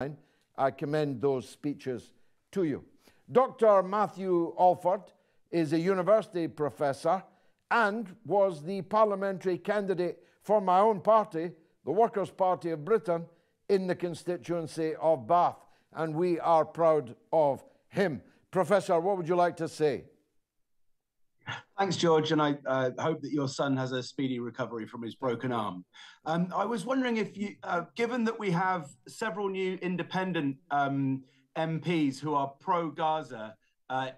I commend those speeches to you. Dr. Matthew Alford is a university professor and was the parliamentary candidate for my own party, the Workers' Party of Britain, in the constituency of Bath, and we are proud of him. Professor, what would you like to say? Thanks, George, and I hope that your son has a speedy recovery from his broken arm. I was wondering if you, given that we have several new independent MPs who are pro-Gaza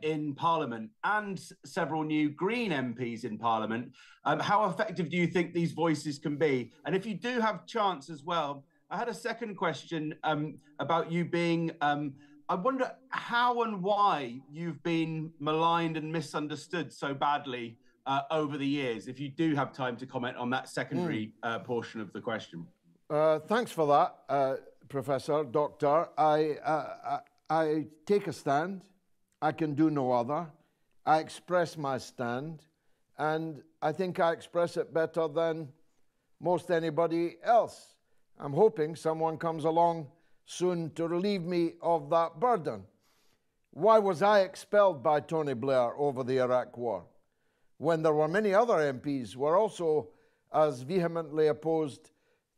in Parliament and several new Green MPs in Parliament, how effective do you think these voices can be? And if you do have chance as well, I had a second question about you being I wonder how and why you've been maligned and misunderstood so badly over the years, if you do have time to comment on that secondary portion of the question. Thanks for that, Professor, Doctor. I take a stand. I can do no other. I express my stand, and I think I express it better than most anybody else. I'm hoping someone comes along soon to relieve me of that burden. Why was I expelled by Tony Blair over the Iraq War, when there were many other MPs who were also as vehemently opposed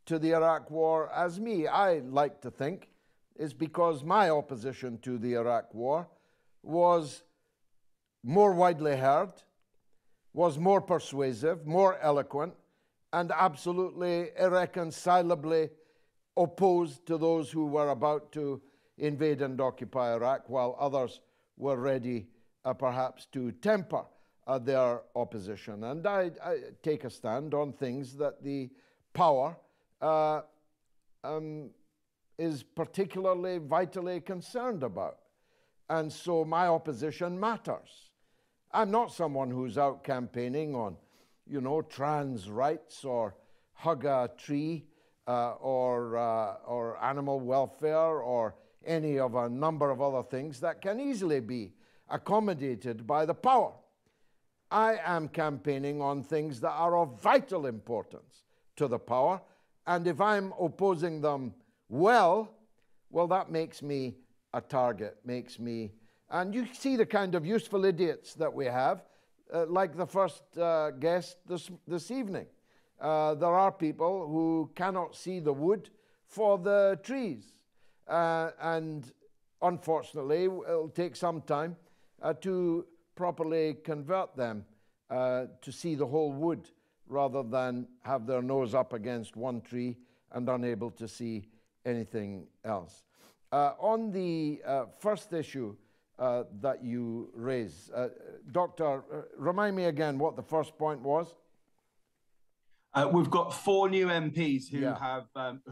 to the Iraq War as me? I like to think it's because my opposition to the Iraq War was more widely heard, was more persuasive, more eloquent, and absolutely irreconcilably opposed to those who were about to invade and occupy Iraq, while others were ready perhaps to temper their opposition. And I take a stand on things that the power is particularly vitally concerned about. And so my opposition matters. I'm not someone who's out campaigning on, you know, trans rights or hug a tree or animal welfare or any of a number of other things that can easily be accommodated by the power. I am campaigning on things that are of vital importance to the power, and if I'm opposing them well, that makes me a target, makes me, and you see the kind of useful idiots that we have, like the first guest this evening. There are people who cannot see the wood for the trees. And unfortunately, it'll take some time to properly convert them to see the whole wood rather than have their nose up against one tree and unable to see anything else. On the first issue that you raised, Doctor, remind me again what the first point was. We've got 4 new MPs who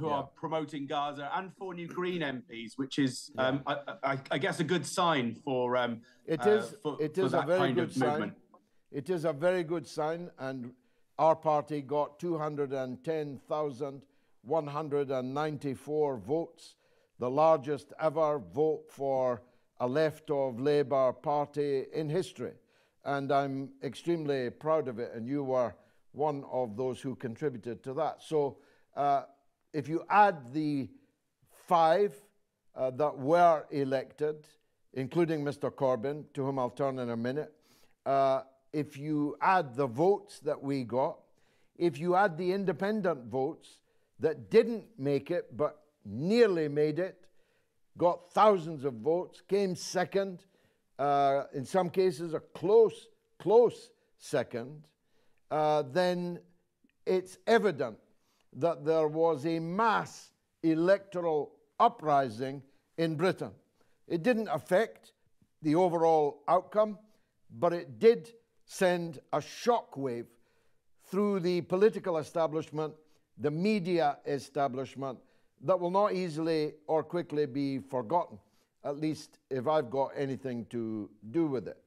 are promoting Gaza, and 4 new Green MPs, which is, I guess, a good sign for that kind of movement. It is a very good sign, and our party got 210,194 votes, the largest ever vote for a left of Labour party in history, and I'm extremely proud of it, and you were one of those who contributed to that. So if you add the 5 that were elected, including Mr. Corbyn, to whom I'll turn in a minute, if you add the votes that we got, if you add the independent votes that didn't make it but nearly made it, got thousands of votes, came second, in some cases a close second, then it's evident that there was a mass electoral uprising in Britain. It didn't affect the overall outcome, but it did send a shockwave through the political establishment, the media establishment, that will not easily or quickly be forgotten, at least if I've got anything to do with it.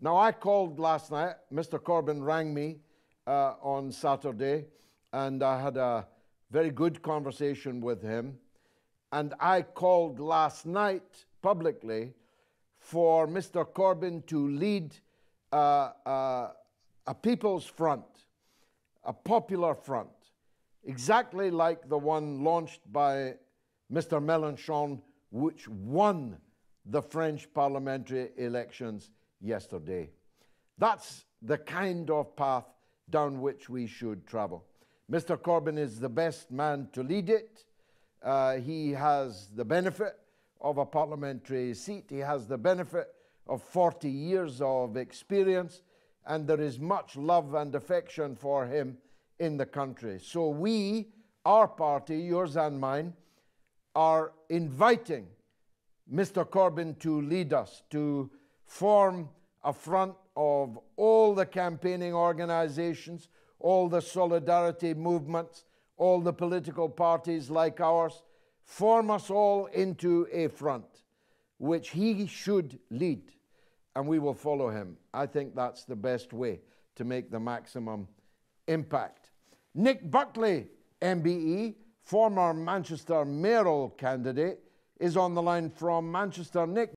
Now, I called last night. Mr. Corbyn rang me on Saturday, and I had a very good conversation with him. And I called last night publicly for Mr. Corbyn to lead a people's front, a popular front, exactly like the one launched by Mr. Mélenchon, which won the French parliamentary elections yesterday. That's the kind of path down which we should travel. Mr. Corbyn is the best man to lead it. He has the benefit of a parliamentary seat. He has the benefit of 40 years of experience, and there is much love and affection for him in the country. So we, our party, yours and mine, are inviting Mr. Corbyn to lead us, to form a front of all the campaigning organizations, all the solidarity movements, all the political parties like ours, form us all into a front, which he should lead, and we will follow him. I think that's the best way to make the maximum impact. Nick Buckley, MBE, former Manchester mayoral candidate, is on the line from Manchester. Nick,